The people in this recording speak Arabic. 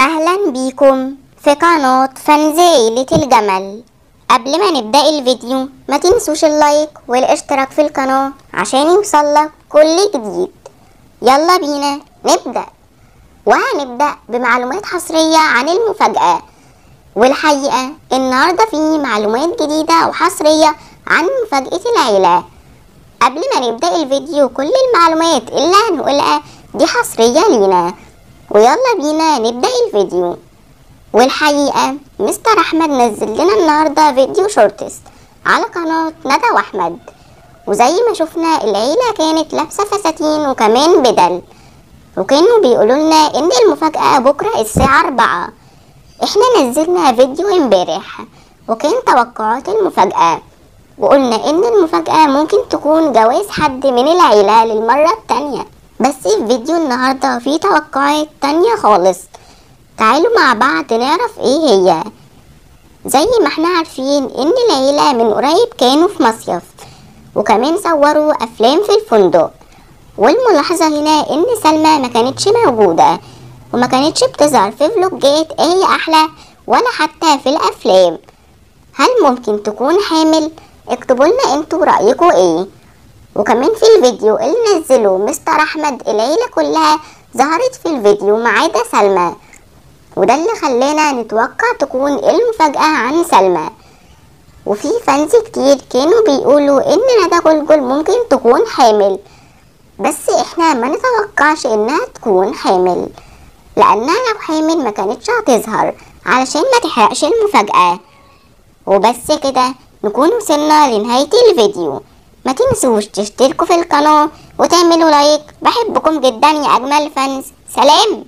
اهلا بيكم في قناة فانز عيلة الجمل. قبل ما نبدأ الفيديو ما تنسوش اللايك والاشتراك في القناة عشان يوصلك كل جديد. يلا بينا نبدأ، وهنبدأ بمعلومات حصرية عن المفاجأة. والحقيقة النهاردة في معلومات جديدة وحصرية عن مفاجأة العيلة. قبل ما نبدأ الفيديو كل المعلومات اللي هنقولها دي حصرية لينا، ويلا بينا نبدأ الفيديو. والحقيقة مستر أحمد نزل لنا النهاردة فيديو شورتس على قناة ندى وأحمد، وزي ما شفنا العيلة كانت لابسة فساتين وكمان بدل، وكانوا بيقولوا لنا إن المفاجأة بكرة الساعة 4. احنا نزلنا فيديو امبارح وكان توقعات المفاجأة، وقلنا إن المفاجأة ممكن تكون جواز حد من العيلة للمرة التانية، بس في فيديو النهاردة فيه توقعات تانية خالص. تعالوا مع بعض نعرف ايه هي. زي ما احنا عارفين ان العيلة من قريب كانوا في مصيف، وكمان صوروا افلام في الفندق. والملاحظة هنا ان سلمى ما كانتش موجودة وما كانتش بتظهر في فلوجات ايه احلى ولا حتى في الافلام. هل ممكن تكون حامل؟ اكتبوا لنا انتوا رأيكم ايه. وكمان في الفيديو اللي نزله مستر احمد العيلة كلها ظهرت في الفيديو ما عدا سلمى، وده اللي خلانا نتوقع تكون المفاجأة عن سلمى. وفي فانز كتير كانوا بيقولوا ان ندى جلجل ممكن تكون حامل، بس احنا ما نتوقعش انها تكون حامل، لانها لو حامل ما كانتش هتظهر علشان ما تحرقش المفاجأة. وبس كده نكون وصلنا لنهاية الفيديو. ما تنسوش تشتركوا في القناة وتعملوا لايك. بحبكم جدا يا اجمل فانز. سلام.